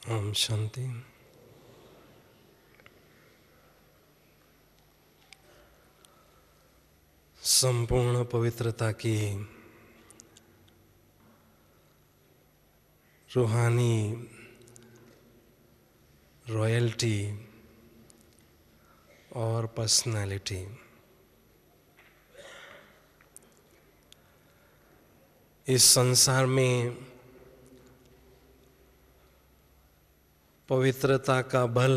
ओम शांति। संपूर्ण पवित्रता की रूहानी रॉयल्टी और पर्सनालिटी, इस संसार में पवित्रता का बल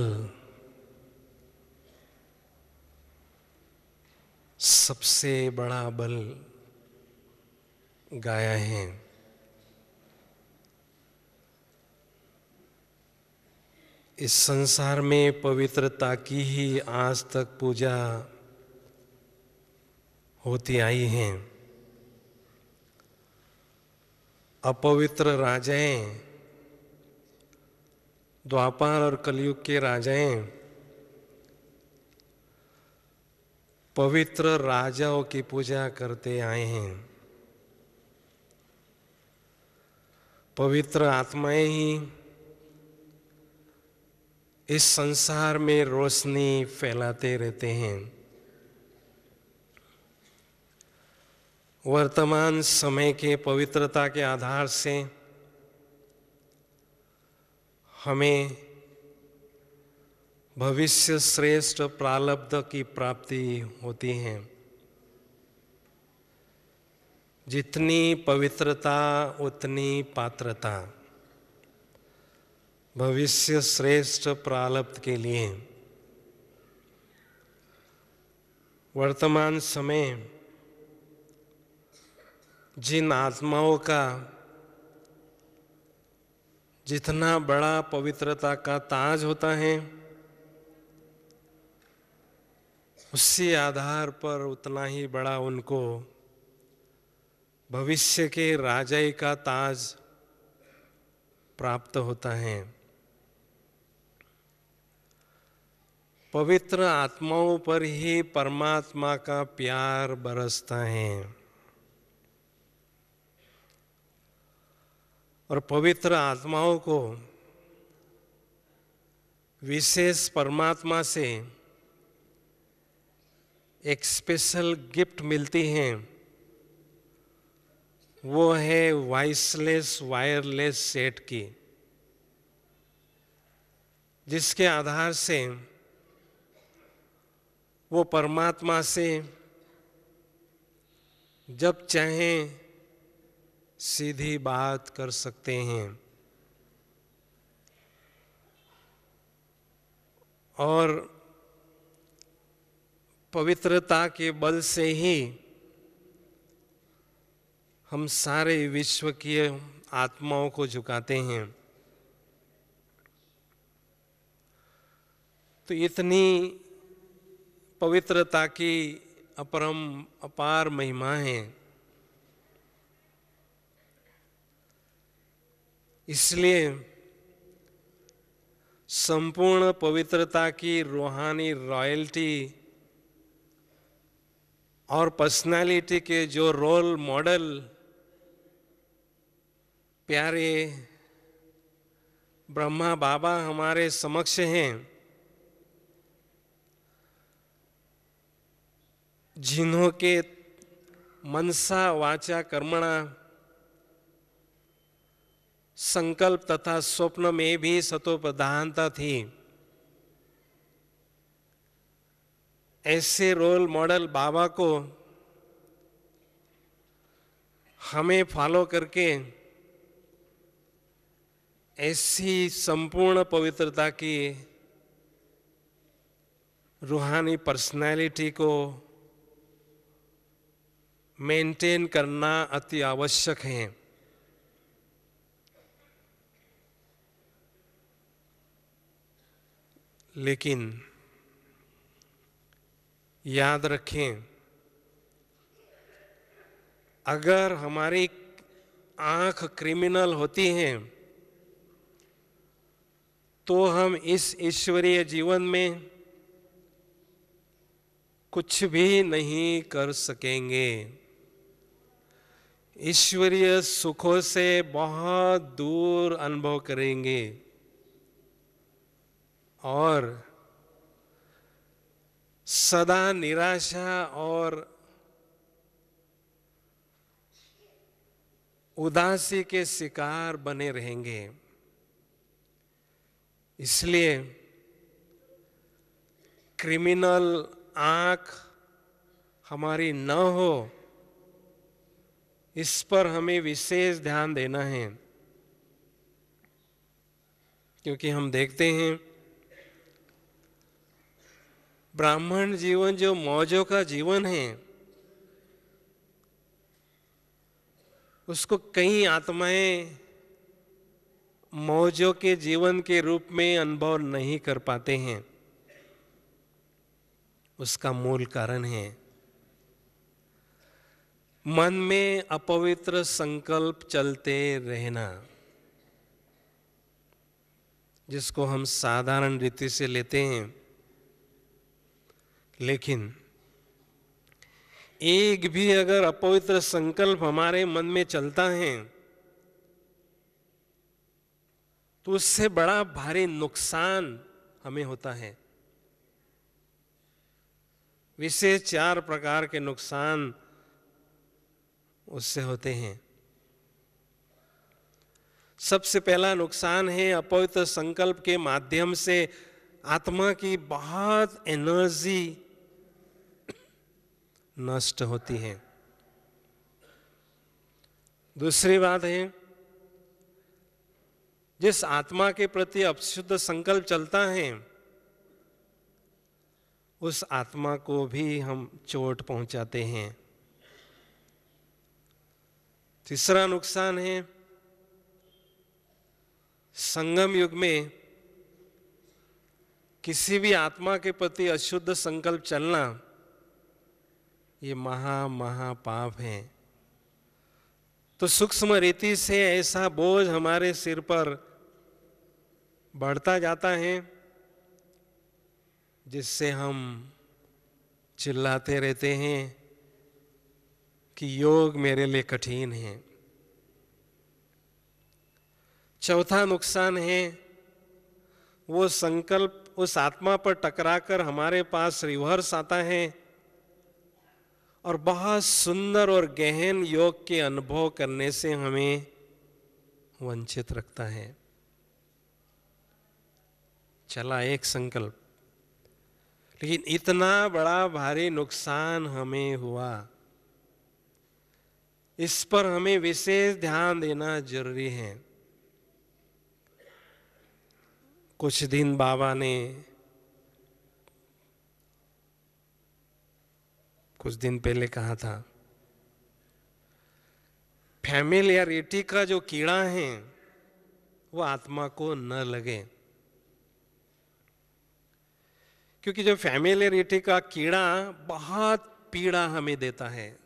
सबसे बड़ा बल गाया है। इस संसार में पवित्रता की ही आज तक पूजा होती आई है। अपवित्र राजाएं, द्वापर और कलयुग के राजाएं पवित्र राजाओं की पूजा करते आए हैं। पवित्र आत्माएं ही इस संसार में रोशनी फैलाते रहते हैं। वर्तमान समय के पवित्रता के आधार से हमें भविष्य श्रेष्ठ प्रारब्ध की प्राप्ति होती है। जितनी पवित्रता उतनी पात्रता भविष्य श्रेष्ठ प्रारब्ध के लिए। वर्तमान समय जिन आत्माओं का जितना बड़ा पवित्रता का ताज होता है, उसी आधार पर उतना ही बड़ा उनको भविष्य के राजाई का ताज प्राप्त होता है। पवित्र आत्माओं पर ही परमात्मा का प्यार बरसता है और पवित्र आत्माओं को विशेष परमात्मा से एक स्पेशल गिफ्ट मिलती है। वो है वॉइसलेस वायरलेस सेट की, जिसके आधार से वो परमात्मा से जब चाहें सीधी बात कर सकते हैं और पवित्रता के बल से ही हम सारे विश्व की आत्माओं को झुकाते हैं। तो इतनी पवित्रता की अपार महिमा है। इसलिए संपूर्ण पवित्रता की रूहानी रॉयल्टी और पर्सनालिटी के जो रोल मॉडल प्यारे ब्रह्मा बाबा हमारे समक्ष हैं, जिन्हों के मनसा वाचा कर्मणा संकल्प तथा स्वप्न में भी सतोप्रधानता थी, ऐसे रोल मॉडल बाबा को हमें फॉलो करके ऐसी संपूर्ण पवित्रता की रूहानी पर्सनालिटी को मेंटेन करना अति आवश्यक है। लेकिन याद रखें, अगर हमारी आंख क्रिमिनल होती है तो हम इस ईश्वरीय जीवन में कुछ भी नहीं कर सकेंगे। ईश्वरीय सुखों से बहुत दूर अनुभव करेंगे। और सदा निराशा और उदासी के शिकार बने रहेंगे। इसलिए क्रिमिनल आंख हमारी न हो, इस पर हमें विशेष ध्यान देना है। क्योंकि हम देखते हैं ब्राह्मण जीवन जो मौजों का जीवन है, उसको कई आत्माएं मौजों के जीवन के रूप में अनुभव नहीं कर पाते हैं। उसका मूल कारण है मन में अपवित्र संकल्प चलते रहना, जिसको हम साधारण रीति से लेते हैं। लेकिन एक भी अगर अपवित्र संकल्प हमारे मन में चलता है तो उससे बड़ा भारी नुकसान हमें होता है। विशेष 4 प्रकार के नुकसान उससे होते हैं। सबसे पहला नुकसान है अपवित्र संकल्प के माध्यम से आत्मा की बहुत एनर्जी नष्ट होती है। दूसरी बात है, जिस आत्मा के प्रति अशुद्ध संकल्प चलता है उस आत्मा को भी हम चोट पहुंचाते हैं। तीसरा नुकसान है, संगम युग में किसी भी आत्मा के प्रति अशुद्ध संकल्प चलना ये महा पाप है। तो सूक्ष्म रीति से ऐसा बोझ हमारे सिर पर बढ़ता जाता है जिससे हम चिल्लाते रहते हैं कि योग मेरे लिए कठिन है। चौथा नुकसान है, वो संकल्प उस आत्मा पर टकराकर हमारे पास रिवर्स आता है और बहुत सुंदर और गहन योग के अनुभव करने से हमें वंचित रखता है। चला एक संकल्प, लेकिन इतना बड़ा भारी नुकसान हमें हुआ, इस पर हमें विशेष ध्यान देना जरूरी है। कुछ दिन बाबा ने कुछ दिन पहले कहा था, फैमिलियरिटी का जो कीड़ा है वो आत्मा को न लगे। क्योंकि जो फैमिलियरिटी का कीड़ा बहुत पीड़ा हमें देता है,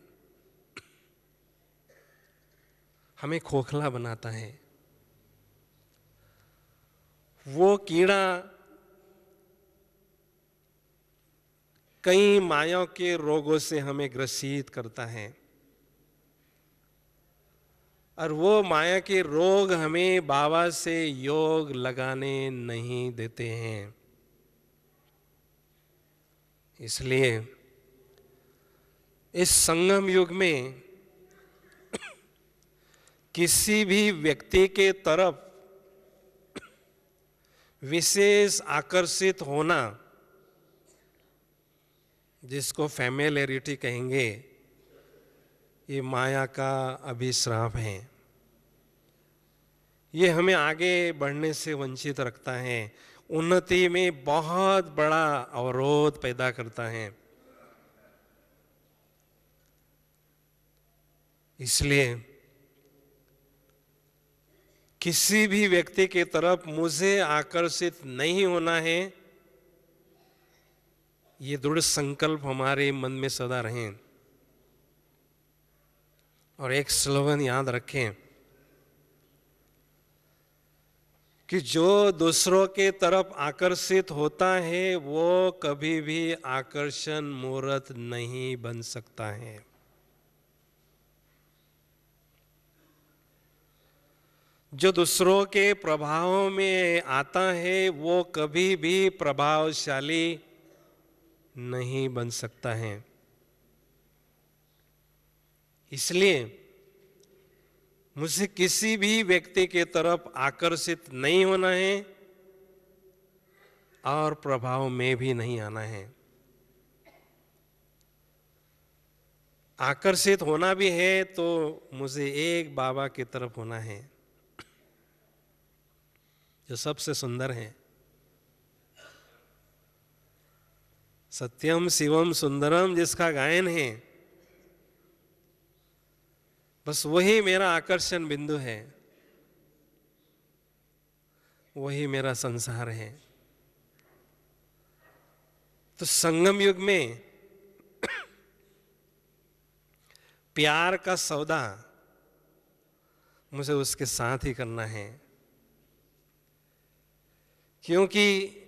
हमें खोखला बनाता है। वो कीड़ा कई माया के रोगों से हमें ग्रसित करता है और वो माया के रोग हमें बाबा से योग लगाने नहीं देते हैं। इसलिए इस संगम युग में किसी भी व्यक्ति के तरफ विशेष आकर्षित होना, जिसको फैमिलियरिटी कहेंगे, ये माया का अभिश्राप है। ये हमें आगे बढ़ने से वंचित रखता है, उन्नति में बहुत बड़ा अवरोध पैदा करता है। इसलिए किसी भी व्यक्ति की तरफ मुझे आकर्षित नहीं होना है, ये दृढ़ संकल्प हमारे मन में सदा रहें। और एक स्लोगन याद रखें कि जो दूसरों के तरफ आकर्षित होता है वो कभी भी आकर्षण मूर्त नहीं बन सकता है। जो दूसरों के प्रभाव में आता है वो कभी भी प्रभावशाली नहीं बन सकता है। इसलिए मुझे किसी भी व्यक्ति के तरफ आकर्षित नहीं होना है और प्रभाव में भी नहीं आना है। आकर्षित होना भी है तो मुझे एक बाबा की तरफ होना है जो सबसे सुंदर है। सत्यम शिवम सुंदरम जिसका गायन है, बस वही मेरा आकर्षण बिंदु है, वही मेरा संसार है। तो संगम युग में प्यार का सौदा मुझे उसके साथ ही करना है, क्योंकि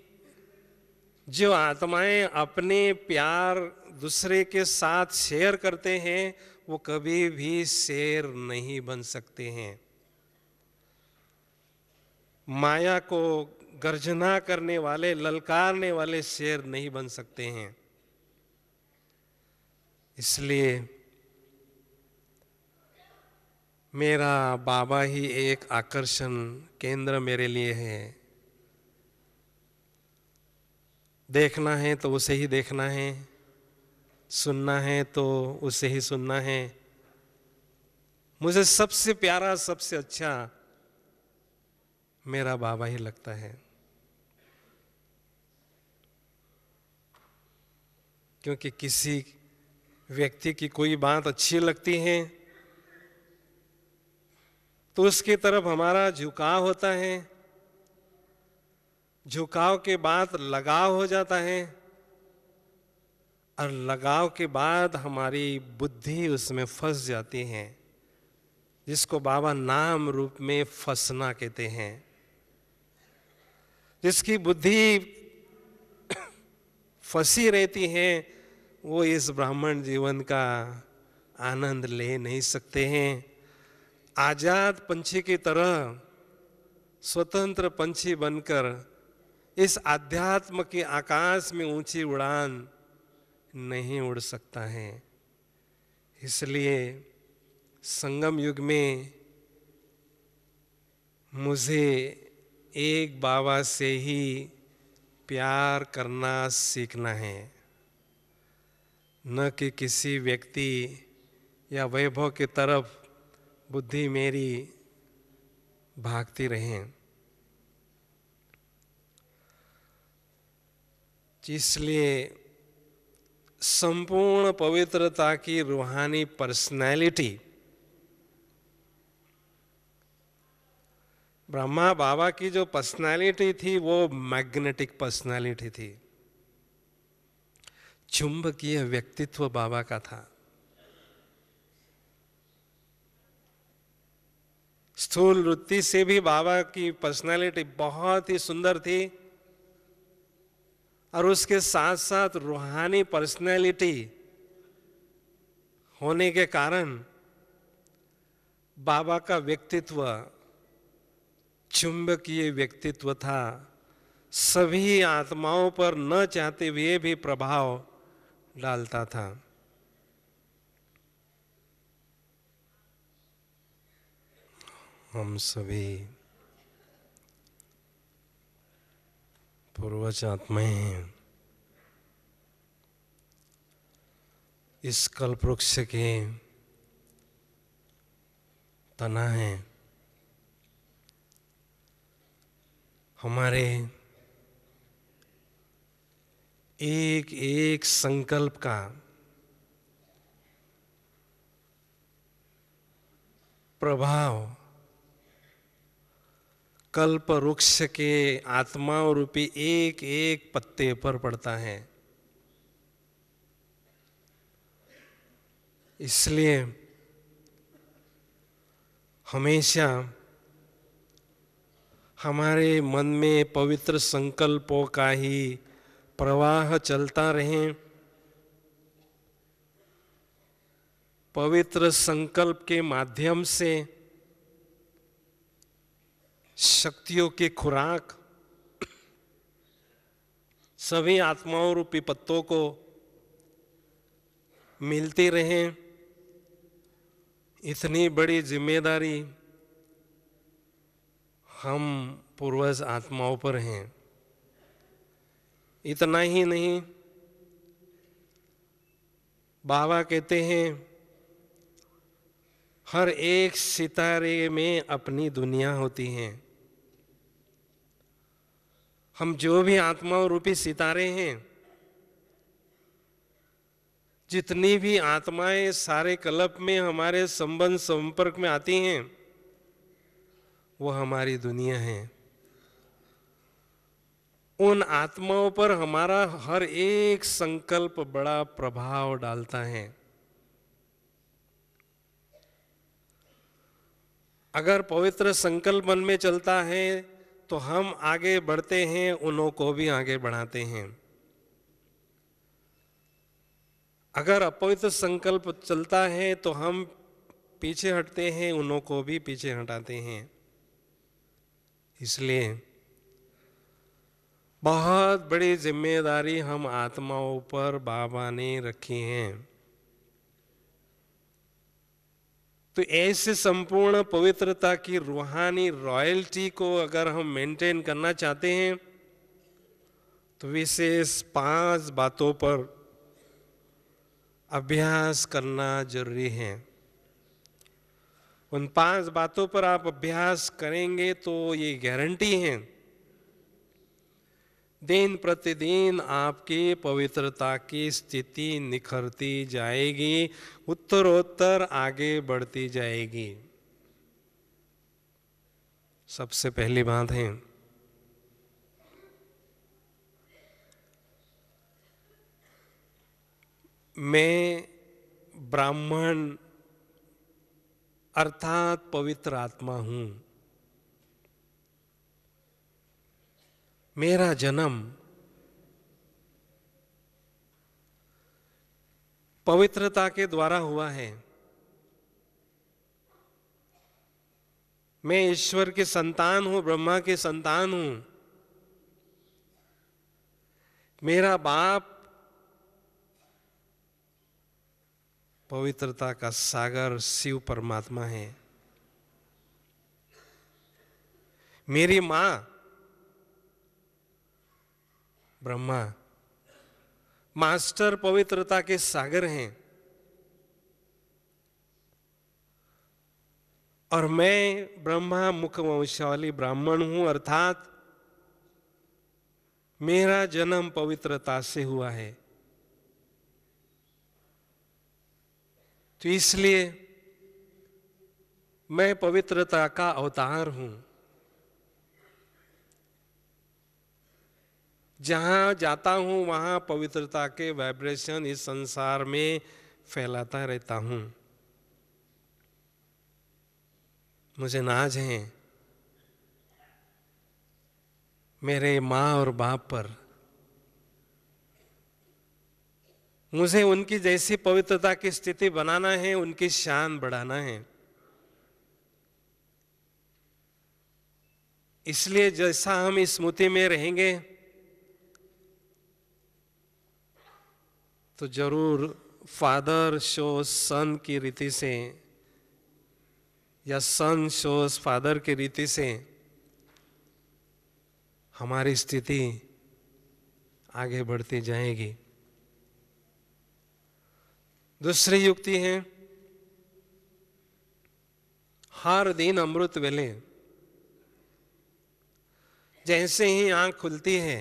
जो आत्माएं अपने प्यार दूसरे के साथ शेयर करते हैं वो कभी भी शेर नहीं बन सकते हैं। माया को गर्जना करने वाले, ललकारने वाले शेर नहीं बन सकते हैं। इसलिए मेरा बाबा ही एक आकर्षण केंद्र मेरे लिए है। देखना है तो उसे ही देखना है, सुनना है तो उसे ही सुनना है। मुझे सबसे प्यारा, सबसे अच्छा मेरा बाबा ही लगता है, क्योंकि किसी व्यक्ति की कोई बात अच्छी लगती है तो उसकी तरफ हमारा झुकाव होता है, झुकाव के बाद लगाव हो जाता है और लगाव के बाद हमारी बुद्धि उसमें फंस जाती है, जिसको बाबा नाम रूप में फंसना कहते हैं। जिसकी बुद्धि फंसी रहती है वो इस ब्राह्मण जीवन का आनंद ले नहीं सकते हैं। आजाद पंछी की तरह स्वतंत्र पंछी बनकर इस आध्यात्म के आकाश में ऊंची उड़ान नहीं उड़ सकता है। इसलिए संगम युग में मुझे एक बाबा से ही प्यार करना सीखना है, न कि किसी व्यक्ति या वैभव की तरफ बुद्धि मेरी भागती रहे। इसलिए संपूर्ण पवित्रता की रूहानी पर्सनैलिटी ब्रह्मा बाबा की जो पर्सनैलिटी थी वो मैग्नेटिक पर्सनैलिटी थी, चुंबकीय व्यक्तित्व बाबा का था। स्थूल वृत्ति से भी बाबा की पर्सनैलिटी बहुत ही सुंदर थी और उसके साथ साथ रूहानी पर्सनैलिटी होने के कारण बाबा का व्यक्तित्व चुंबकीय व्यक्तित्व था। सभी आत्माओं पर न चाहते हुए भी प्रभाव डालता था। हम सभी पूर्वज आत्माएं हैं, इस कल्प वृक्ष के तना है। हमारे एक एक संकल्प का प्रभाव कल्प वृक्ष के आत्मा रूपी एक एक पत्ते पर पड़ता है। इसलिए हमेशा हमारे मन में पवित्र संकल्पों का ही प्रवाह चलता रहे। पवित्र संकल्प के माध्यम से शक्तियों की खुराक सभी आत्माओं रूपी पत्तों को मिलती रहे, इतनी बड़ी जिम्मेदारी हम पूर्वज आत्माओं पर हैं। इतना ही नहीं, बाबा कहते हैं हर एक सितारे में अपनी दुनिया होती है। हम जो भी आत्माओं रूपी सितारे हैं, जितनी भी आत्माएं सारे कल्प में हमारे संबंध संपर्क में आती हैं, वो हमारी दुनिया है। उन आत्माओं पर हमारा हर एक संकल्प बड़ा प्रभाव डालता है। अगर पवित्र संकल्प मन में चलता है तो हम आगे बढ़ते हैं, उन्हों को भी आगे बढ़ाते हैं। अगर अपवित्र संकल्प चलता है तो हम पीछे हटते हैं, उन्हों को भी पीछे हटाते हैं। इसलिए बहुत बड़ी जिम्मेदारी हम आत्माओं पर बाबा ने रखी है। तो ऐसे संपूर्ण पवित्रता की रूहानी रॉयल्टी को अगर हम मेंटेन करना चाहते हैं तो विशेष 5 बातों पर अभ्यास करना जरूरी है। उन 5 बातों पर आप अभ्यास करेंगे तो ये गारंटी है, दिन प्रतिदिन आपकी पवित्रता की स्थिति निखरती जाएगी, उत्तरोत्तर आगे बढ़ती जाएगी। सबसे पहली बात है, मैं ब्राह्मण अर्थात पवित्र आत्मा हूं। मेरा जन्म पवित्रता के द्वारा हुआ है। मैं ईश्वर की संतान हूं, ब्रह्मा की संतान हूं। मेरा बाप पवित्रता का सागर शिव परमात्मा है। मेरी मां ब्रह्मा मास्टर पवित्रता के सागर हैं। और मैं ब्रह्मा मुख वंशावली ब्राह्मण हूं, अर्थात मेरा जन्म पवित्रता से हुआ है। तो इसलिए मैं पवित्रता का अवतार हूं। जहां जाता हूं वहां पवित्रता के वाइब्रेशन इस संसार में फैलाता रहता हूं। मुझे नाज है मेरे माँ और बाप पर। मुझे उनकी जैसी पवित्रता की स्थिति बनाना है, उनकी शान बढ़ाना है। इसलिए जैसा हम इस स्मृति में रहेंगे तो जरूर फादर शोज सन की रीति से या सन शोज फादर की रीति से हमारी स्थिति आगे बढ़ती जाएगी। दूसरी युक्ति है, हर दिन अमृत वेले जैसे ही आंख खुलती है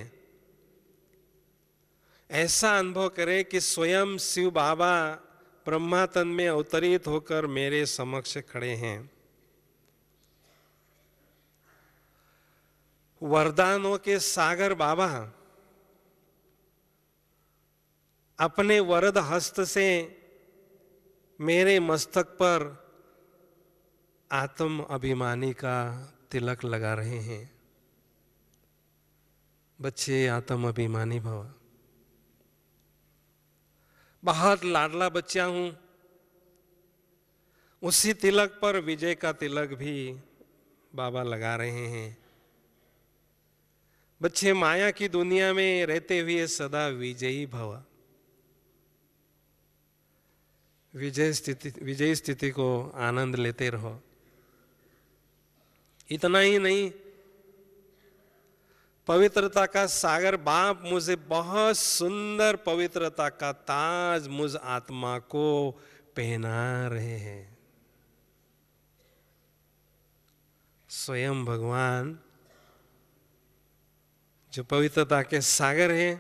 ऐसा अनुभव करें कि स्वयं शिव बाबा ब्रह्मा तन में अवतरित होकर मेरे समक्ष खड़े हैं। वरदानों के सागर बाबा अपने वरद हस्त से मेरे मस्तक पर आत्म अभिमानी का तिलक लगा रहे हैं। बच्चे आत्म अभिमानी भव। बहुत लाडला बच्चा हूं, उसी तिलक पर विजय का तिलक भी बाबा लगा रहे हैं। बच्चे माया की दुनिया में रहते हुए सदा विजयी भव, विजय स्थिति को आनंद लेते रहो। इतना ही नहीं, पवित्रता का सागर बाप मुझे बहुत सुंदर पवित्रता का ताज मुझ आत्मा को पहना रहे हैं। स्वयं भगवान जो पवित्रता के सागर हैं,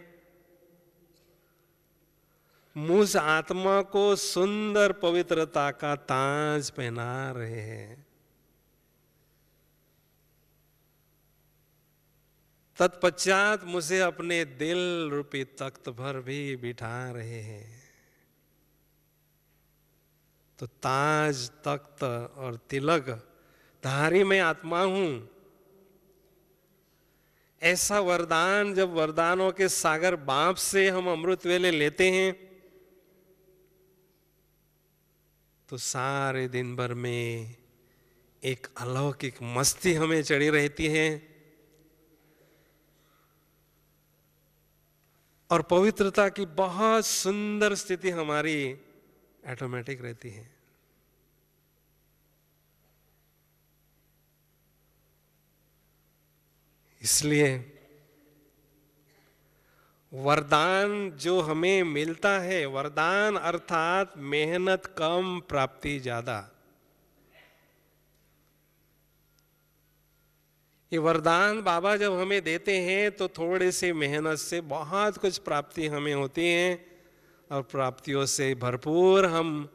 मुझ आत्मा को सुंदर पवित्रता का ताज पहना रहे हैं। तत्पश्चात मुझे अपने दिल रूपी तख्त पर भी बिठा रहे हैं। तो ताज, तख्त और तिलक धारी मैं आत्मा हूं। ऐसा वरदान जब वरदानों के सागर बाप से हम अमृत वेले लेते हैं तो सारे दिन भर में एक अलौकिक मस्ती हमें चढ़ी रहती है और पवित्रता की बहुत सुंदर स्थिति हमारी ऑटोमेटिक रहती है। इसलिए वरदान जो हमें मिलता है, वरदान अर्थात मेहनत कम प्राप्ति ज्यादा, ये वरदान बाबा जब हमें देते हैं तो थोड़ी सी मेहनत से बहुत कुछ प्राप्ति हमें होती है और प्राप्तियों से भरपूर हम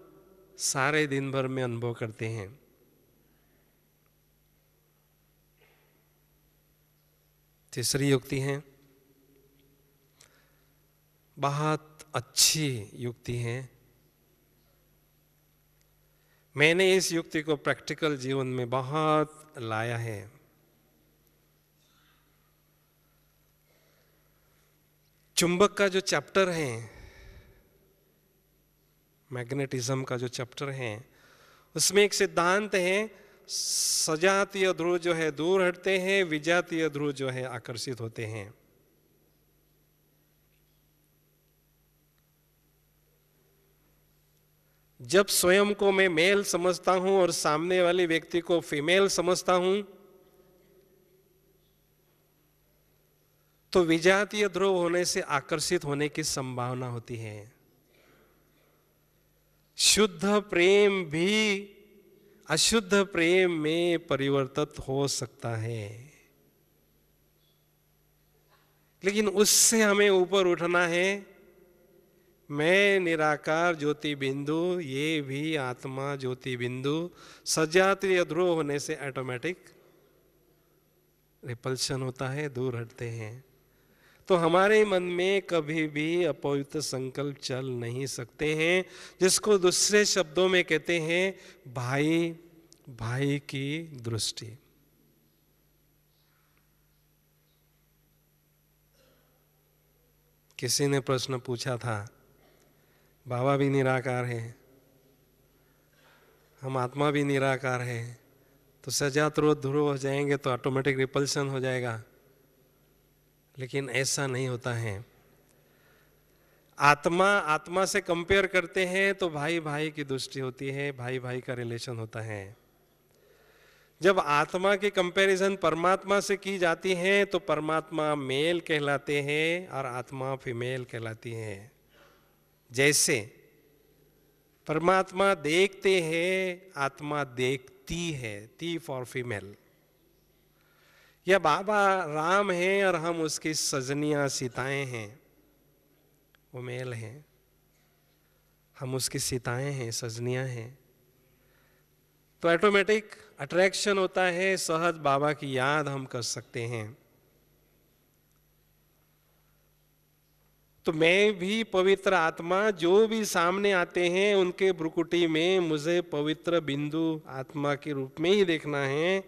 सारे दिन भर में अनुभव करते हैं। तीसरी युक्ति है, बहुत अच्छी युक्ति है। मैंने इस युक्ति को प्रैक्टिकल जीवन में बहुत लाया है। चुंबक का जो चैप्टर है, मैग्नेटिज्म का जो चैप्टर है, उसमें एक सिद्धांत है, सजातीय ध्रुव जो है दूर हटते हैं, विजातीय ध्रुव जो है आकर्षित होते हैं। जब स्वयं को मैं मेल समझता हूं और सामने वाले व्यक्ति को फीमेल समझता हूं तो विजातीय ध्रुव होने से आकर्षित होने की संभावना होती है। शुद्ध प्रेम भी अशुद्ध प्रेम में परिवर्तित हो सकता है, लेकिन उससे हमें ऊपर उठना है। मैं निराकार ज्योति बिंदु, ये भी आत्मा ज्योति बिंदु, सजातीय ध्रुव होने से ऑटोमेटिक रिपल्शन होता है, दूर हटते हैं। तो हमारे मन में कभी भी अपवित्र संकल्प चल नहीं सकते हैं, जिसको दूसरे शब्दों में कहते हैं भाई भाई की दृष्टि। किसी ने प्रश्न पूछा था, बाबा भी निराकार है, हम आत्मा भी निराकार है, तो सजात ध्रुव हो जाएंगे तो ऑटोमेटिक रिपल्शन हो जाएगा। लेकिन ऐसा नहीं होता है। आत्मा आत्मा से कंपेयर करते हैं तो भाई भाई की दृष्टि होती है, भाई भाई का रिलेशन होता है। जब आत्मा की कंपैरिजन परमात्मा से की जाती है तो परमात्मा मेल कहलाते हैं और आत्मा फीमेल कहलाती है। जैसे परमात्मा देखते हैं, आत्मा देखती है, टी फॉर फीमेल। या बाबा राम हैं और हम उसकी सजनियां सीताएं हैं, वो मेल हैं, हम उसकी सीताएं हैं, सजनियां हैं। तो ऑटोमेटिक अट्रैक्शन होता है, सहज बाबा की याद हम कर सकते हैं। तो मैं भी पवित्र आत्मा, जो भी सामने आते हैं उनके भ्रुकुटी में मुझे पवित्र बिंदु आत्मा के रूप में ही देखना है।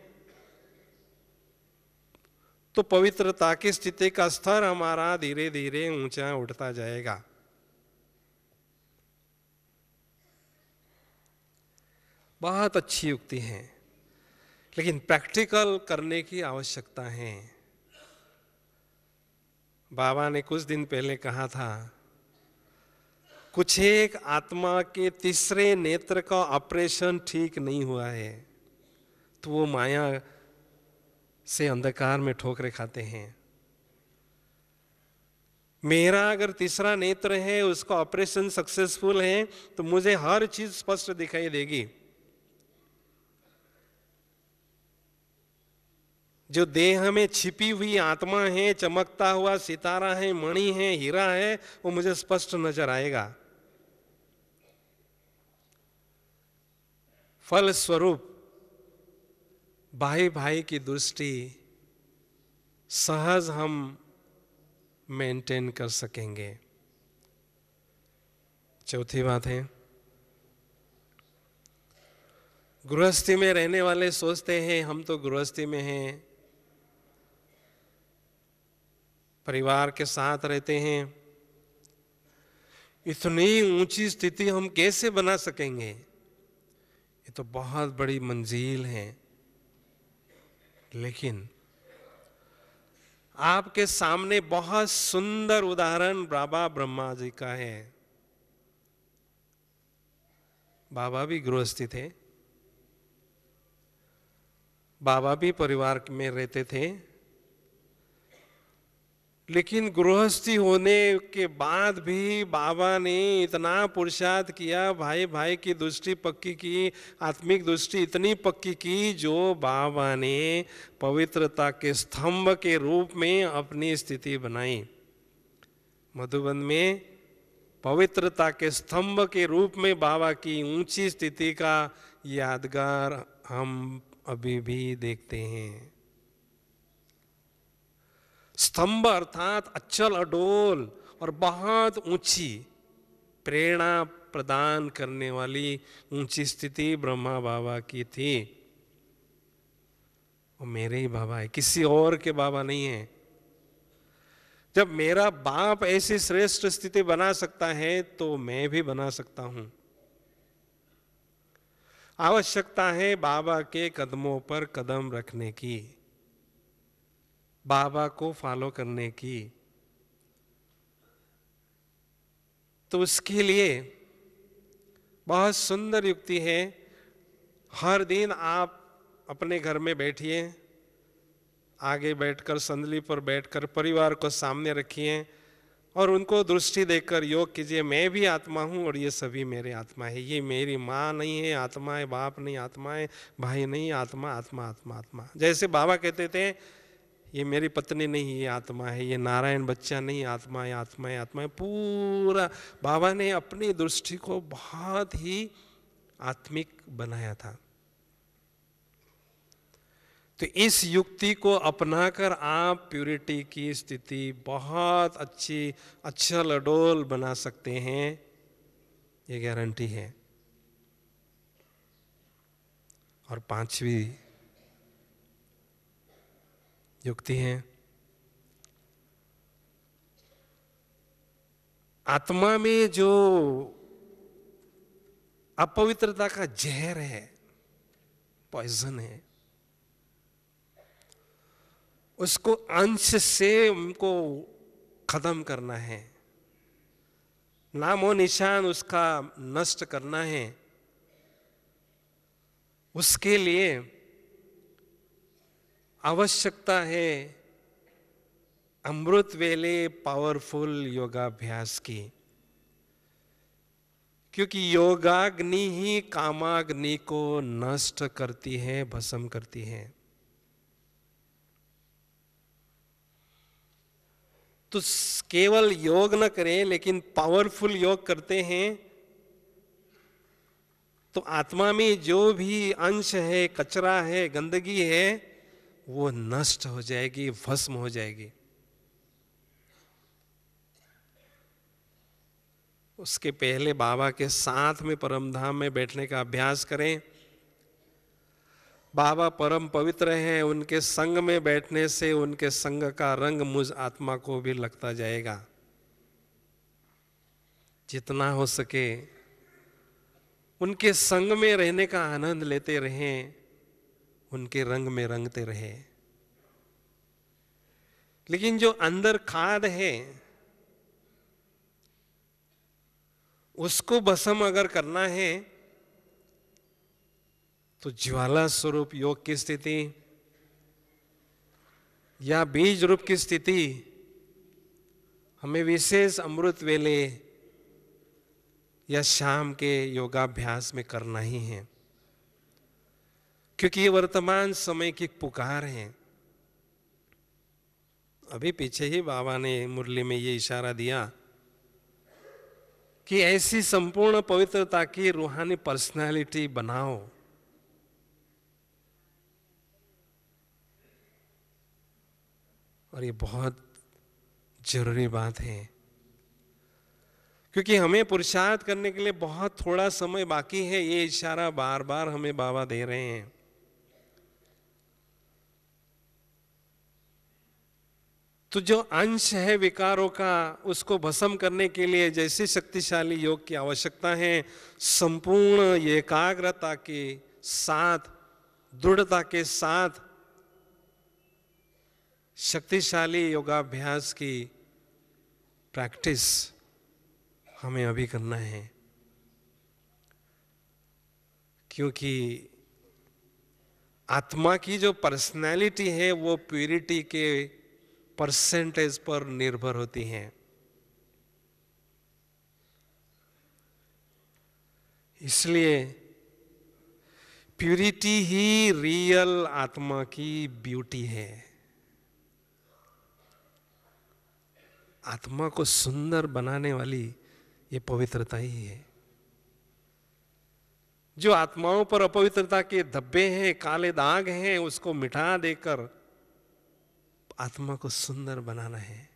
तो पवित्रता की स्थिति का स्तर हमारा धीरे धीरे ऊंचा उठता जाएगा। बहुत अच्छी युक्ति है, लेकिन प्रैक्टिकल करने की आवश्यकता है। बाबा ने कुछ दिन पहले कहा था, कुछ एक आत्मा के तीसरे नेत्र का ऑपरेशन ठीक नहीं हुआ है तो वो माया से अंधकार में ठोकरे खाते हैं। मेरा अगर तीसरा नेत्र है, उसका ऑपरेशन सक्सेसफुल है, तो मुझे हर चीज स्पष्ट दिखाई देगी। जो देह में छिपी हुई आत्मा है, चमकता हुआ सितारा है, मणि है, हीरा है, वो मुझे स्पष्ट नजर आएगा। फल स्वरूप भाई भाई की दृष्टि सहज हम मेंटेन कर सकेंगे। चौथी बात है, गृहस्थी में रहने वाले सोचते हैं हम तो गृहस्थी में हैं, परिवार के साथ रहते हैं, इतनी ऊंची स्थिति हम कैसे बना सकेंगे, ये तो बहुत बड़ी मंजिल है। लेकिन आपके सामने बहुत सुंदर उदाहरण बाबा ब्रह्मा जी का है। बाबा भी गृहस्थी थे, बाबा भी परिवार में रहते थे, लेकिन गृहस्थी होने के बाद भी बाबा ने इतना पुरुषार्थ किया, भाई भाई की दृष्टि पक्की की, आत्मिक दृष्टि इतनी पक्की की, जो बाबा ने पवित्रता के स्तंभ के रूप में अपनी स्थिति बनाई। मधुबन में पवित्रता के स्तंभ के रूप में बाबा की ऊंची स्थिति का यादगार हम अभी भी देखते हैं। स्तंभ अर्थात अचल अडोल और बहुत ऊंची, प्रेरणा प्रदान करने वाली ऊंची स्थिति ब्रह्मा बाबा की थी। वो मेरे ही बाबा है, किसी और के बाबा नहीं है। जब मेरा बाप ऐसी श्रेष्ठ स्थिति बना सकता है तो मैं भी बना सकता हूं। आवश्यकता है बाबा के कदमों पर कदम रखने की, बाबा को फॉलो करने की। तो उसके लिए बहुत सुंदर युक्ति है। हर दिन आप अपने घर में बैठिए, आगे बैठकर, संदली पर बैठकर परिवार को सामने रखिए और उनको दृष्टि देकर योग कीजिए, मैं भी आत्मा हूं और ये सभी मेरे आत्मा है। ये मेरी माँ नहीं है, आत्मा है, बाप नहीं, आत्मा है, भाई नहीं, आत्मा आत्मा आत्मा आत्मा। जैसे बाबा कहते थे, ये मेरी पत्नी नहीं, ये आत्मा है, ये नारायण बच्चा नहीं, आत्मा है, आत्मा है, आत्मा है। पूरा बाबा ने अपनी दृष्टि को बहुत ही आत्मिक बनाया था। तो इस युक्ति को अपनाकर आप प्यूरिटी की स्थिति बहुत अच्छी, अचल अडोल बना सकते हैं, ये गारंटी है। और पांचवी युक्ति है, आत्मा में जो अपवित्रता का जहर है, पॉइजन है, उसको अंश से उनको खत्म करना है, नामो निशान उसका नष्ट करना है। उसके लिए आवश्यकता है अमृत वेले पावरफुल योगाभ्यास की, क्योंकि योगाग्नि ही कामाग्नि को नष्ट करती है, भस्म करती है। तो केवल योग न करें, लेकिन पावरफुल योग करते हैं तो आत्मा में जो भी अंश है, कचरा है, गंदगी है, वो नष्ट हो जाएगी, भस्म हो जाएगी। उसके पहले बाबा के साथ में परमधाम में बैठने का अभ्यास करें। बाबा परम पवित्र हैं, उनके संग में बैठने से उनके संग का रंग मुझ आत्मा को भी लगता जाएगा। जितना हो सके उनके संग में रहने का आनंद लेते रहें, उनके रंग में रंगते रहे। लेकिन जो अंदर खाद है उसको भस्म अगर करना है तो ज्वाला स्वरूप योग की स्थिति या बीज रूप की स्थिति हमें विशेष अमृत वेले या शाम के योगाभ्यास में करना ही है, क्योंकि ये वर्तमान समय की पुकार है। अभी पीछे ही बाबा ने मुरली में ये इशारा दिया कि ऐसी संपूर्ण पवित्रता की रूहानी पर्सनालिटी बनाओ। और ये बहुत जरूरी बात है, क्योंकि हमें पुरुषार्थ करने के लिए बहुत थोड़ा समय बाकी है। ये इशारा बार बार हमें बाबा दे रहे हैं। तो जो अंश है विकारों का, उसको भस्म करने के लिए जैसी शक्तिशाली योग की आवश्यकता है, संपूर्ण एकाग्रता के साथ, दृढ़ता के साथ शक्तिशाली योगाभ्यास की प्रैक्टिस हमें अभी करना है। क्योंकि आत्मा की जो पर्सनैलिटी है वो प्यूरिटी के परसेंटेज पर निर्भर होती है। इसलिए प्यूरिटी ही रियल आत्मा की ब्यूटी है। आत्मा को सुंदर बनाने वाली ये पवित्रता ही है। जो आत्माओं पर अपवित्रता के धब्बे हैं, काले दाग हैं, उसको मिटा देकर आत्मा को सुंदर बनाना है।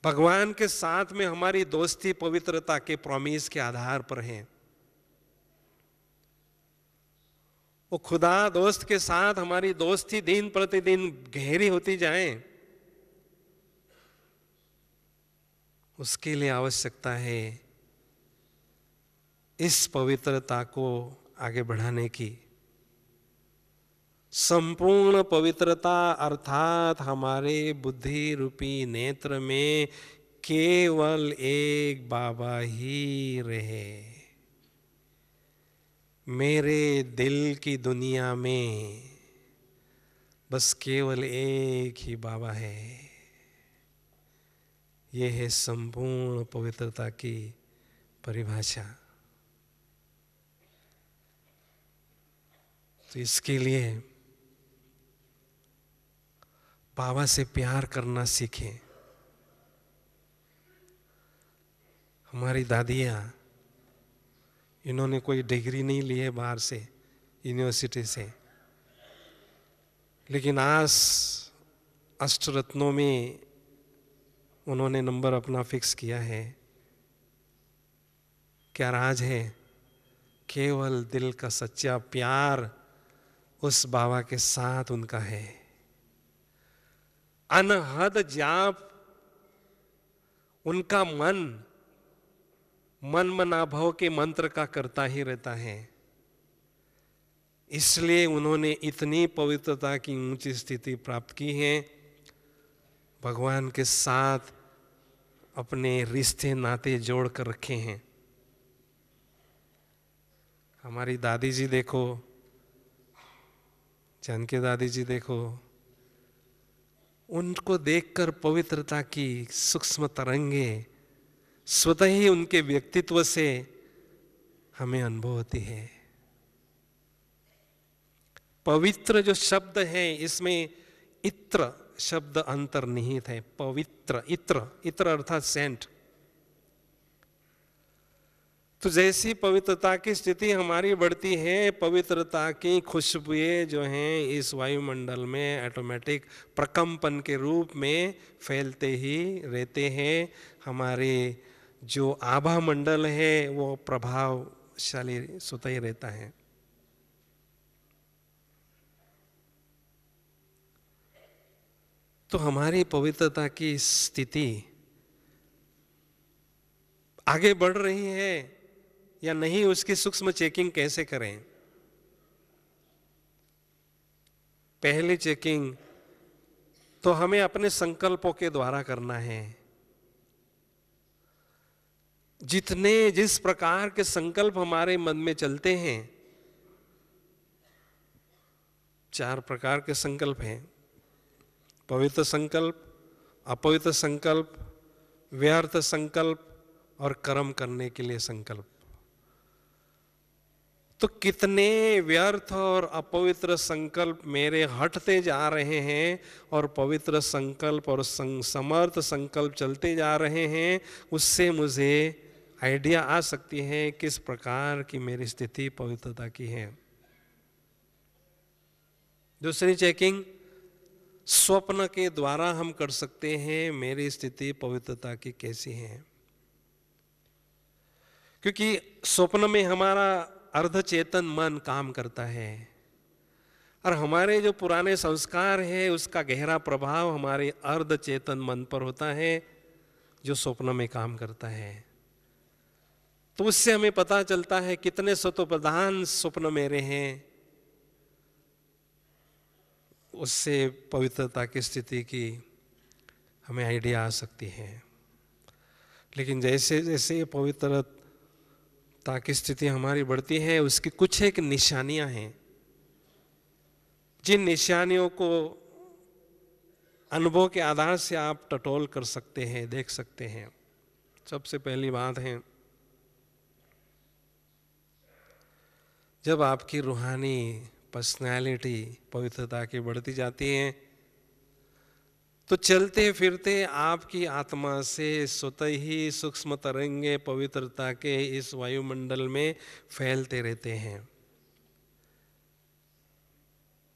भगवान के साथ में हमारी दोस्ती पवित्रता के प्रॉमिस के आधार पर है। वो खुदा दोस्त के साथ हमारी दोस्ती दिन प्रतिदिन गहरी होती जाए, उसके लिए आवश्यकता है इस पवित्रता को आगे बढ़ाने की। संपूर्ण पवित्रता अर्थात हमारे बुद्धि रूपी नेत्र में केवल एक बाबा ही रहे। मेरे दिल की दुनिया में बस केवल एक ही बाबा है। यह है संपूर्ण पवित्रता की परिभाषा। तो इसके लिए बाबा से प्यार करना सीखें। हमारी दादियाँ, इन्होंने कोई डिग्री नहीं ली है बाहर से, यूनिवर्सिटी से, लेकिन आज अष्टरत्नों में उन्होंने नंबर अपना फिक्स किया है। क्या राज है? केवल दिल का सच्चा प्यार उस बाबा के साथ उनका है। अनहद जाप उनका मन मनाभव के मंत्र का करता ही रहता है। इसलिए उन्होंने इतनी पवित्रता की ऊंची स्थिति प्राप्त की है। भगवान के साथ अपने रिश्ते नाते जोड़ कर रखे हैं। हमारी दादी जी देखो, जानकी दादी जी देखो, उनको देखकर पवित्रता की सूक्ष्म तरंगे स्वतः ही उनके व्यक्तित्व से हमें अनुभव होती है। पवित्र जो शब्द है इसमें इत्र शब्द अंतर्निहित है। पवित्र, इत्र, इत्र अर्थात सेंट। तो जैसी पवित्रता की स्थिति हमारी बढ़ती है, पवित्रता की खुशबुएं जो हैं इस वायुमंडल में ऑटोमेटिक प्रकंपन के रूप में फैलते ही रहते हैं। हमारे जो आभा मंडल है वो प्रभावशाली स्वतः ही रहता है। तो हमारी पवित्रता की स्थिति आगे बढ़ रही है या नहीं, उसकी सूक्ष्म चेकिंग कैसे करें? पहली चेकिंग तो हमें अपने संकल्पों के द्वारा करना है। जिस प्रकार के संकल्प हमारे मन में चलते हैं, 4 प्रकार के संकल्प हैं: पवित्र संकल्प, अपवित्र संकल्प, व्यर्थ संकल्प और कर्म करने के लिए संकल्प। तो कितने व्यर्थ और अपवित्र संकल्प मेरे हटते जा रहे हैं और पवित्र संकल्प और समर्थ संकल्प चलते जा रहे हैं, उससे मुझे आइडिया आ सकती है किस प्रकार की मेरी स्थिति पवित्रता की है। दूसरी चेकिंग स्वप्न के द्वारा हम कर सकते हैं, मेरी स्थिति पवित्रता की कैसी है। क्योंकि स्वप्न में हमारा अर्धचेतन मन काम करता है और हमारे जो पुराने संस्कार है उसका गहरा प्रभाव हमारे अर्धचेतन मन पर होता है, जो स्वप्न में काम करता है। तो उससे हमें पता चलता है कितने सत्वप्रधान स्वप्न मेरे हैं, उससे पवित्रता की स्थिति की हमें आइडिया आ सकती है। लेकिन जैसे जैसे पवित्रता की स्थिति हमारी बढ़ती है, उसकी कुछ एक निशानियां हैं, जिन निशानियों को अनुभव के आधार से आप टटोल कर सकते हैं, देख सकते हैं। सबसे पहली बात है, जब आपकी रूहानी पर्सनैलिटी पवित्रता की बढ़ती जाती है, तो चलते फिरते आपकी आत्मा से स्वतः ही सूक्ष्म तरंगे पवित्रता के इस वायुमंडल में फैलते रहते हैं।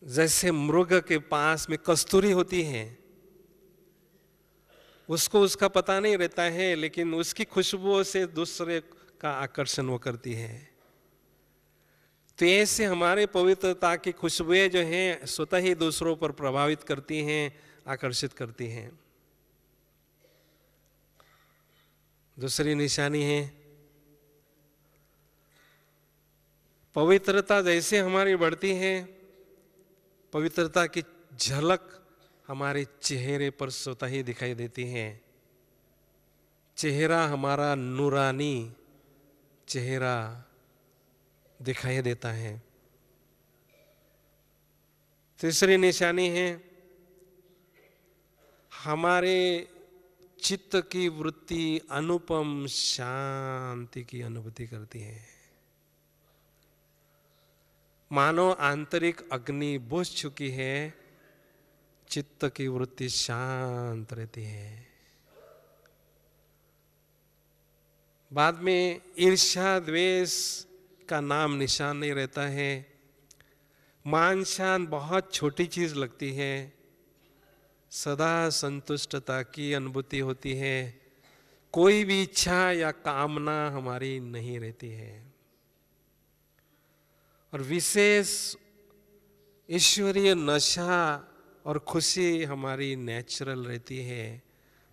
जैसे मृग के पास में कस्तूरी होती है, उसको उसका पता नहीं रहता है, लेकिन उसकी खुशबुओं से दूसरे का आकर्षण वो करती है। तो ऐसे हमारे पवित्रता की खुशबुएं जो हैं स्वतः ही दूसरों पर प्रभावित करती हैं, आकर्षित करती हैं। दूसरी निशानी है, पवित्रता जैसे हमारी बढ़ती है, पवित्रता की झलक हमारे चेहरे पर स्वतः ही दिखाई देती है। चेहरा हमारा नूरानी चेहरा दिखाई देता है। तीसरी निशानी है, हमारे चित्त की वृत्ति अनुपम शांति की अनुभूति करती है। मानो आंतरिक अग्नि बुझ चुकी है, चित्त की वृत्ति शांत रहती है। बाद में ईर्ष्या द्वेष का नाम निशान नहीं रहता है। मान शान बहुत छोटी चीज लगती है, सदा संतुष्टता की अनुभूति होती है। कोई भी इच्छा या कामना हमारी नहीं रहती है और विशेष ईश्वरीय नशा और खुशी हमारी नेचुरल रहती है।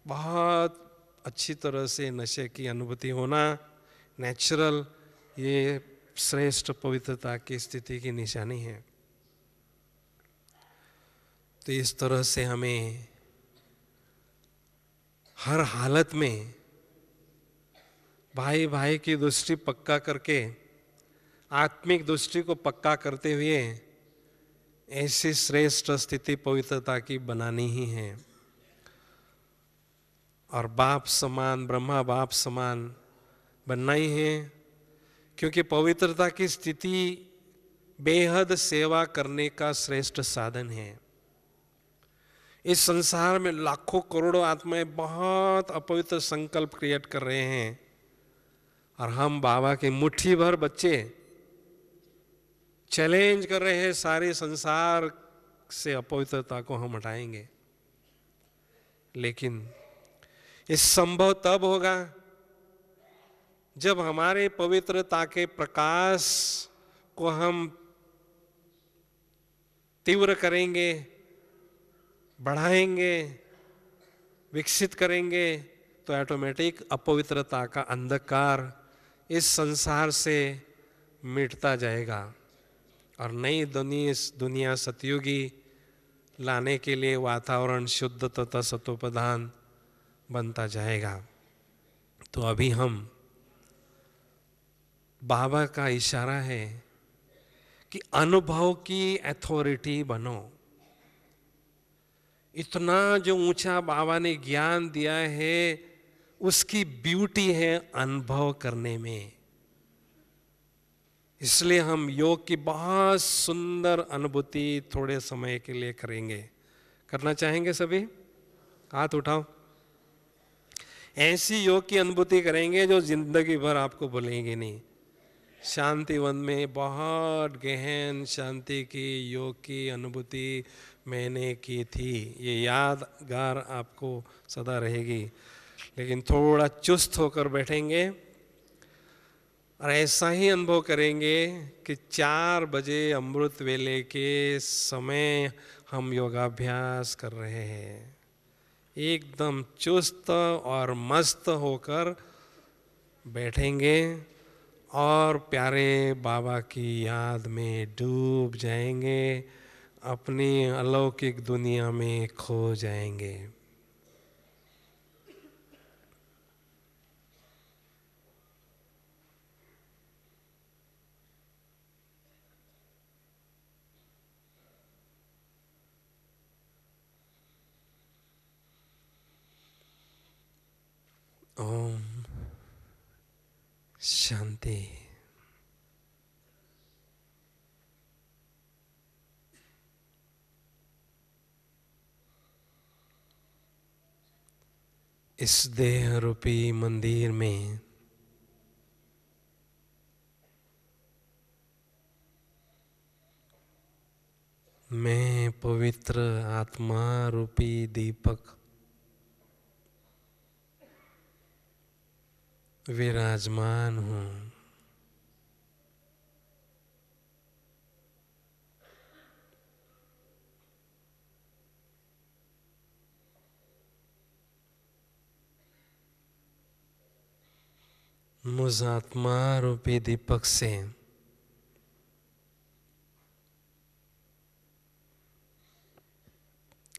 बहुत अच्छी तरह से नशे की अनुभूति होना नेचुरल, ये श्रेष्ठ पवित्रता की स्थिति की निशानी है। तो इस तरह से हमें हर हालत में भाई भाई की दृष्टि पक्का करके, आत्मिक दृष्टि को पक्का करते हुए ऐसी श्रेष्ठ स्थिति पवित्रता की बनानी ही है। और बाप समान, ब्रह्मा बाप समान बनना ही है, क्योंकि पवित्रता की स्थिति बेहद सेवा करने का श्रेष्ठ साधन है। इस संसार में लाखों करोड़ों आत्माएं बहुत अपवित्र संकल्प क्रिएट कर रहे हैं और हम बाबा के मुट्ठी भर बच्चे चैलेंज कर रहे हैं, सारे संसार से अपवित्रता को हम हटाएंगे। लेकिन इस संभव तब होगा जब हमारे पवित्रता के प्रकाश को हम तीव्र करेंगे, बढ़ाएंगे, विकसित करेंगे, तो ऑटोमेटिक अपवित्रता का अंधकार इस संसार से मिटता जाएगा और नई दुनिया सतयुगी लाने के लिए वातावरण शुद्ध तथा सतोप्रधान बनता जाएगा। तो अभी हम, बाबा का इशारा है कि अनुभव की अथॉरिटी बनो। इतना जो ऊंचा बाबा ने ज्ञान दिया है, उसकी ब्यूटी है अनुभव करने में। इसलिए हम योग की बहुत सुंदर अनुभूति थोड़े समय के लिए करेंगे। करना चाहेंगे सभी? हाथ उठाओ। ऐसी योग की अनुभूति करेंगे जो जिंदगी भर आपको भूलेंगे नहीं। शांतिवन में बहुत गहन शांति की योग की अनुभूति मैंने की थी, ये यादगार आपको सदा रहेगी। लेकिन थोड़ा चुस्त होकर बैठेंगे और ऐसा ही अनुभव करेंगे कि 4 बजे अमृत वेले के समय हम योगाभ्यास कर रहे हैं। एकदम चुस्त और मस्त होकर बैठेंगे और प्यारे बाबा की याद में डूब जाएंगे, अपनी अलौकिक दुनिया में खो जाएंगे। ओम शांति। इस देह रूपी मंदिर में मैं पवित्र आत्मा रूपी दीपक विराजमान हूँ। मुझ आत्मा रूपी दीपक से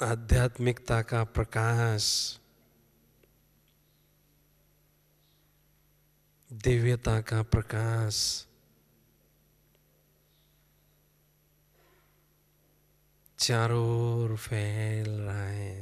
आध्यात्मिकता का प्रकाश, दिव्यता का प्रकाश चारों ओर फैल रहा है।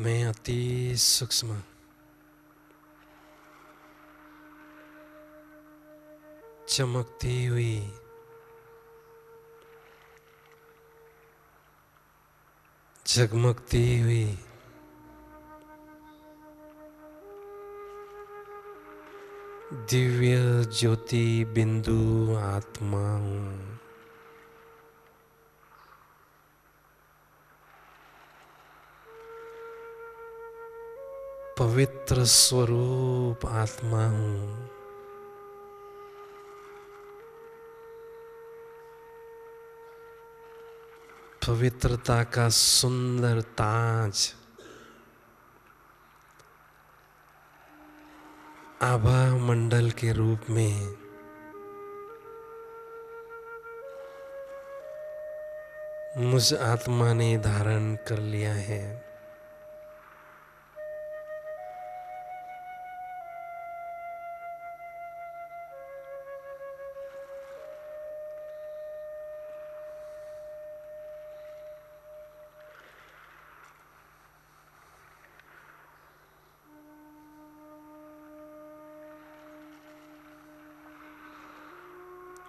मैं अति सूक्ष्म चमकती हुई जगमगती हुई दिव्य ज्योति बिंदु आत्मा हूँ। पवित्र स्वरूप आत्मा हूँ। पवित्रता का सुंदर ताज आभा मंडल के रूप में मुझ आत्मा ने धारण कर लिया है।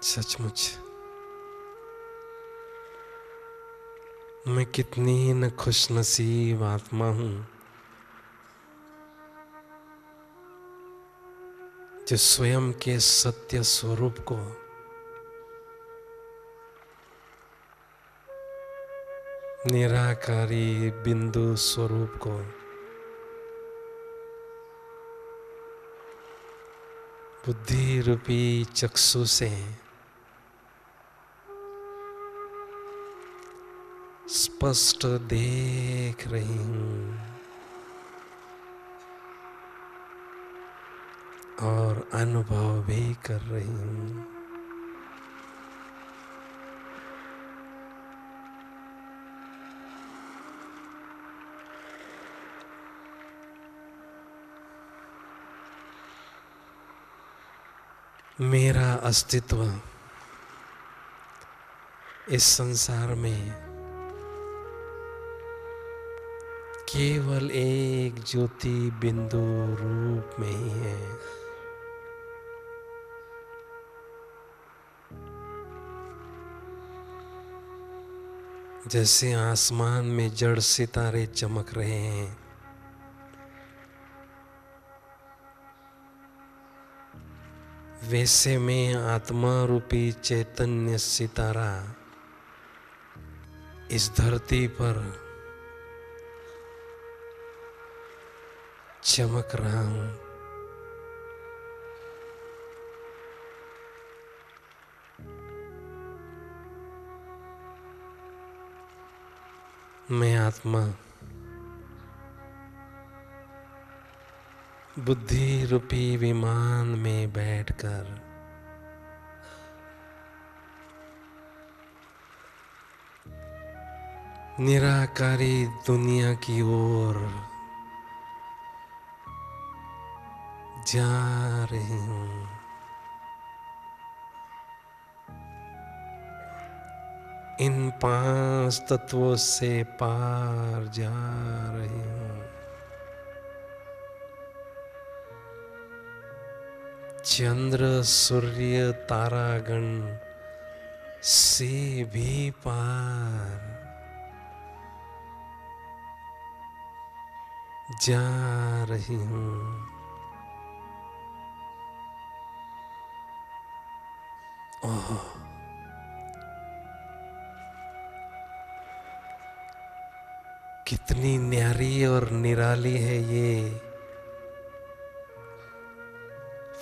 सचमुच मैं कितनी न खुशनसीब आत्मा हूँ जो स्वयं के सत्य स्वरूप को निराकारी बिंदु स्वरूप को बुद्धि रूपी चक्षु से स्पष्ट देख रही हूँ और अनुभव भी कर रही हूँ। मेरा अस्तित्व इस संसार में केवल एक ज्योति बिंदु रूप में ही है। जैसे आसमान में जड़ सितारे चमक रहे हैं, वैसे में आत्मा रूपी चैतन्य सितारा इस धरती पर चमक रहा हूं। मैं आत्मा बुद्धि रूपी विमान में बैठकर निराकारी दुनिया की ओर जा रही हूँ। इन 5 तत्वों से पार जा रही हूँ। चंद्र सूर्य तारागण से भी पार जा रही हूँ। ओह, कितनी न्यारी और निराली है ये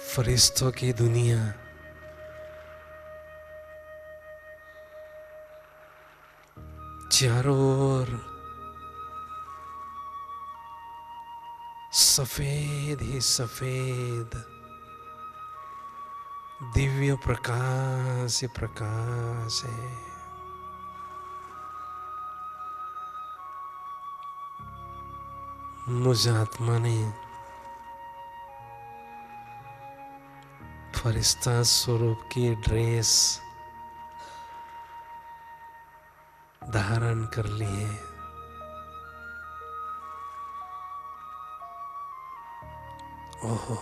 फरिश्तों की दुनिया। चारों ओर सफेद ही सफेद दिव्य प्रकाश ही प्रकाश है। मुझ आत्मा ने फरिश्ता स्वरूप की ड्रेस धारण कर ली है। ओहो,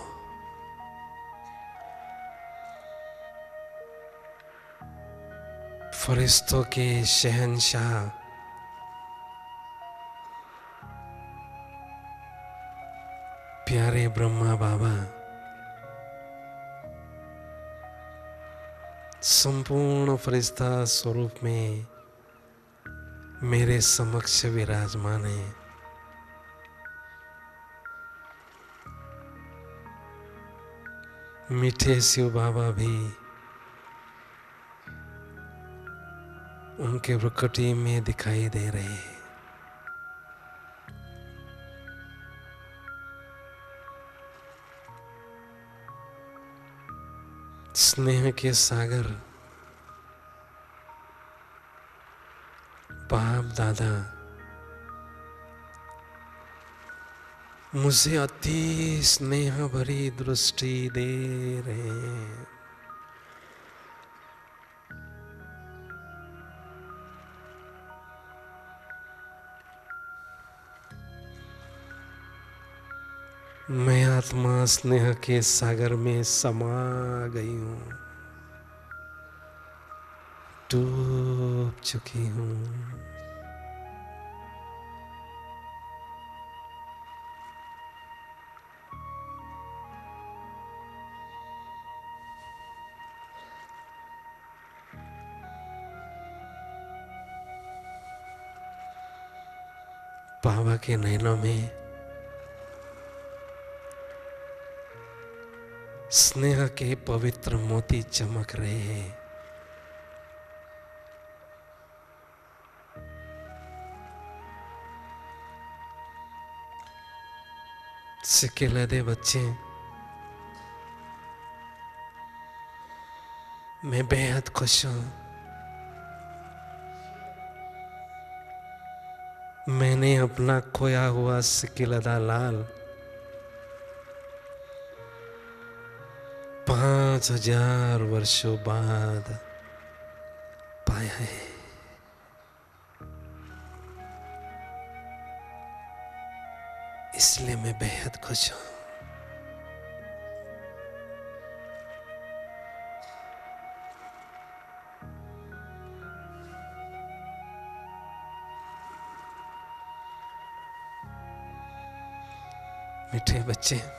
फरिश्तों के शहंशाह प्यारे ब्रह्मा बाबा संपूर्ण फरिश्ता स्वरूप में मेरे समक्ष विराजमान है। मीठे शिव बाबा भी उनके भ्रुकुटी में दिखाई दे रहे हैं। स्नेह के सागर बाप दादा मुझे अति स्नेह भरी दृष्टि दे रहे हैं। मैं आत्मा स्नेह के सागर में समा गई हूँ, डूब चुकी हूँ। बाबा के नैनों में स्नेह के पवित्र मोती चमक रहे हैं। सिक्के दे बच्चे, मैं बेहद खुश हूं। मैंने अपना खोया हुआ सिक्किलदा लाल 5000 वर्षों बाद पाया है। इसलिए मैं बेहद खुश हूं। मीठे बच्चे,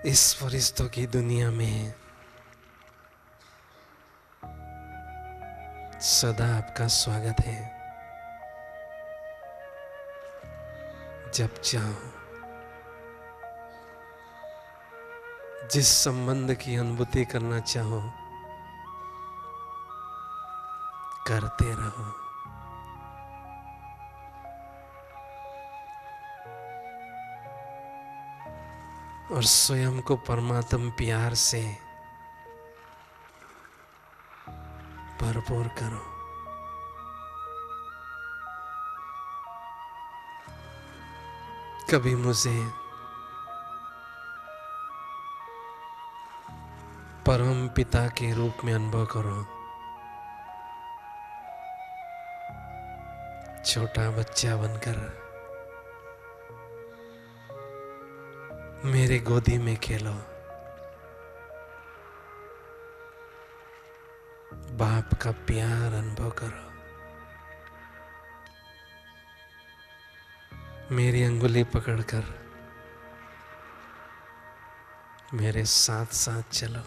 इस फरिश्तों की दुनिया में सदा आपका स्वागत है। जब चाहो, जिस संबंध की अनुभूति करना चाहो, करते रहो। और स्वयं को परमात्म प्यार से भरपूर करो। कभी मुझे परम पिता के रूप में अनुभव करो। छोटा बच्चा बनकर मेरे गोदी में खेलो। बाप का प्यार अनुभव करो। मेरी अंगुली पकड़कर मेरे साथ साथ चलो।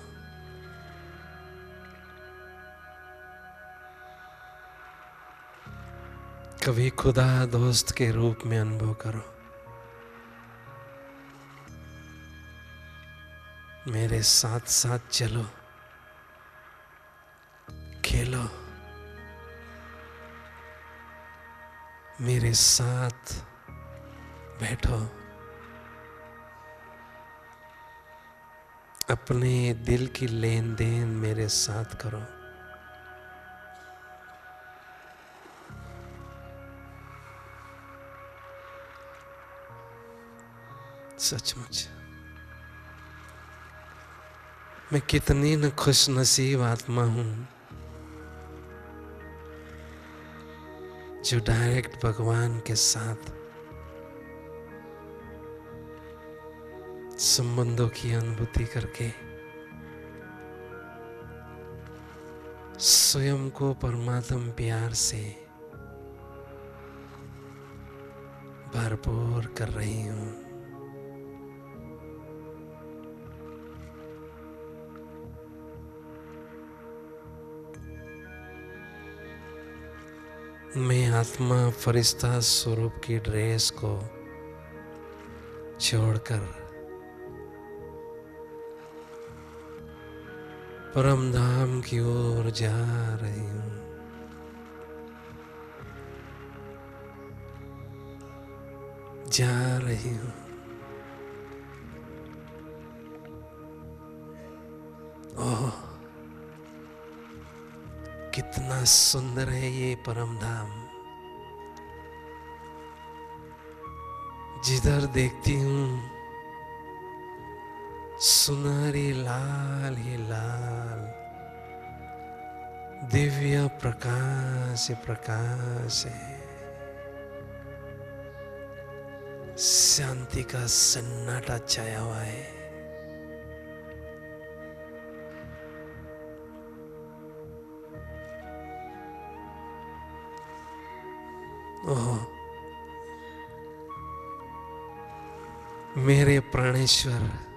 कभी खुदा दोस्त के रूप में अनुभव करो। मेरे साथ साथ चलो, खेलो, मेरे साथ बैठो। अपने दिल की लेन देन मेरे साथ करो। सचमुच मैं कितनी न खुश नसीब आत्मा हूं जो डायरेक्ट भगवान के साथ संबंधों की अनुभूति करके स्वयं को परमात्म प्यार से भरपूर कर रही हूं। मैं आत्मा फरिश्ता स्वरूप की ड्रेस को छोड़कर परम धाम की ओर जा रही हूं। जा रही हूं। ओह, कितना सुंदर है ये परम धाम। जिधर देखती हूं सुनहरी लाल ही लाल दिव्य प्रकाश प्रकाश है। शांति का सन्नाटा छाया हुआ है। ओह, मेरे प्राणेश्वर,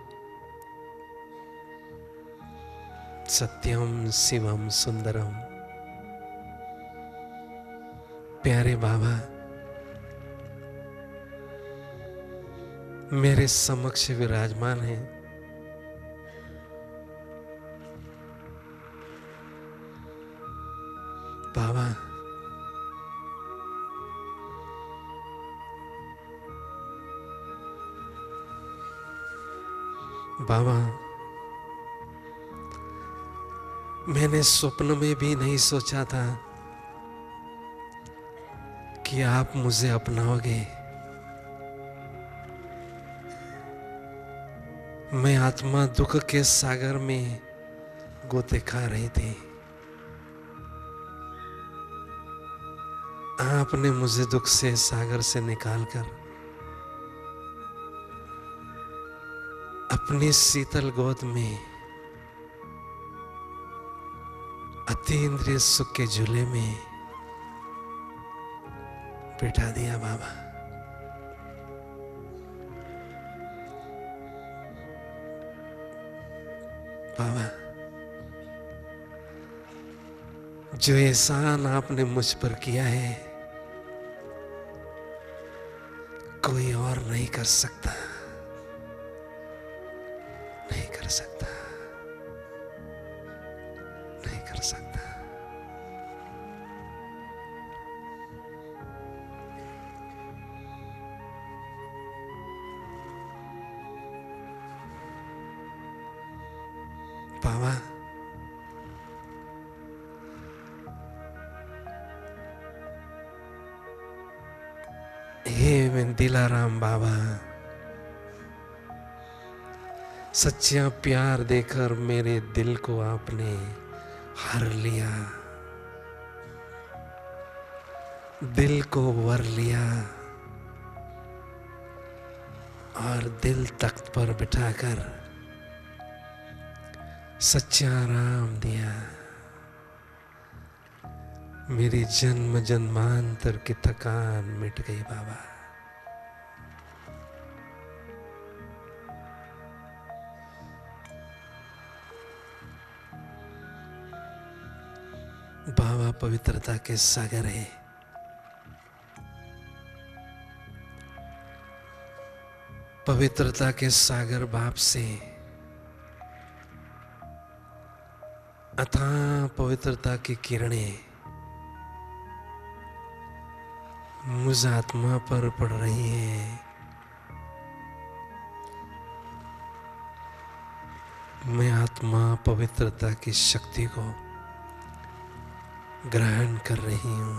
सत्यम शिवम सुंदरम, प्यारे बाबा, मेरे समक्ष विराजमान हैं। बाबा, बाबा, मैंने स्वप्न में भी नहीं सोचा था कि आप मुझे अपनाओगे। मैं आत्मा दुख के सागर में गोते खा रही थी। आपने मुझे दुख से सागर से निकालकर अपनी शीतल गोद में अतीन्द्रिय सुख के झूले में बैठा दिया। बाबा, बाबा, जो एहसान आपने मुझ पर किया है कोई और नहीं कर सकता, नहीं कर सकता, नहीं कर सकता। बाबा, हे मैं दिलाराम बाबा, सच्चा प्यार देकर मेरे दिल को आपने हर लिया, दिल को वर लिया और दिल तख्त पर बिठाकर सच्चा आराम दिया। मेरी जन्म जन्मांतर की थकान मिट गई। बाबा, बाबा पवित्रता के सागर है। पवित्रता के सागर बाप से अथाह पवित्रता की किरणें मुझ आत्मा पर पड़ रही है। मैं आत्मा पवित्रता की शक्ति को ग्रहण कर रही हूं।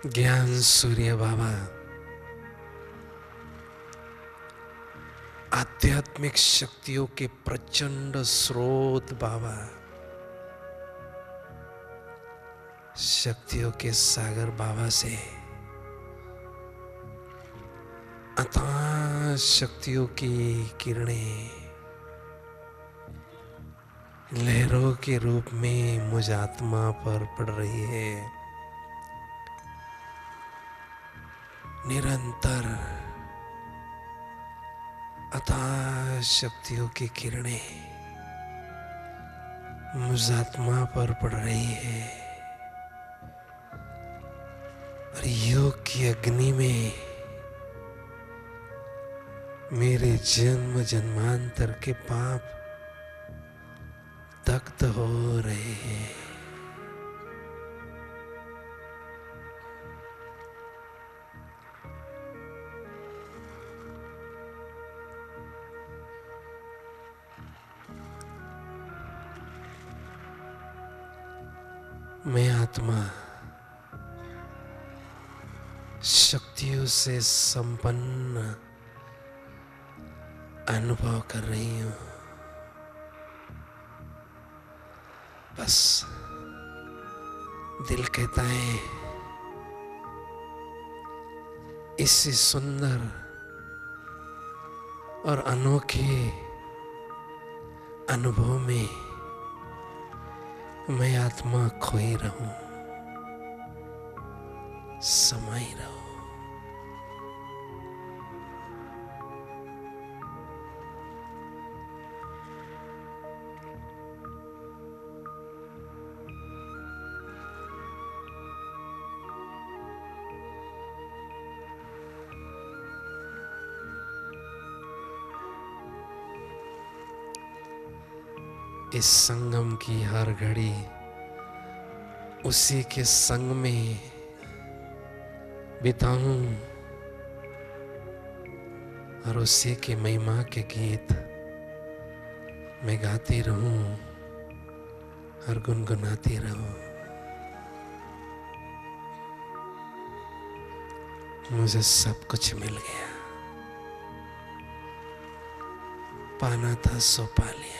ज्ञान सूर्य बाबा, आध्यात्मिक शक्तियों के प्रचंड स्रोत बाबा, शक्तियों के सागर बाबा से अथाह शक्तियों की किरणें लहरों के रूप में मुझ आत्मा पर पड़ रही है। निरंतर अथाह शक्तियों की किरणें मुझ आत्मा पर पड़ रही है और योग की अग्नि में मेरे जन्म जन्मांतर के पाप दग्ध हो रहे हैं। मैं आत्मा शक्तियों से संपन्न अनुभव कर रही हूं। बस दिल कहता है इसी सुंदर और अनोखे अनुभव में मैं आत्मा खोई रहूं, समाई रहूं। इस संगम की हर घड़ी उसी के संग में बिताऊं और उसी की महिमा के गीत मैं गाती रहूं और गुनगुनाती रहूं। मुझे सब कुछ मिल गया, पाना था सो पा लिया।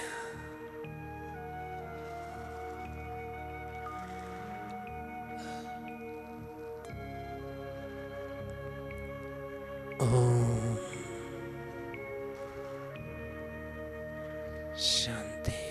ओम शांति।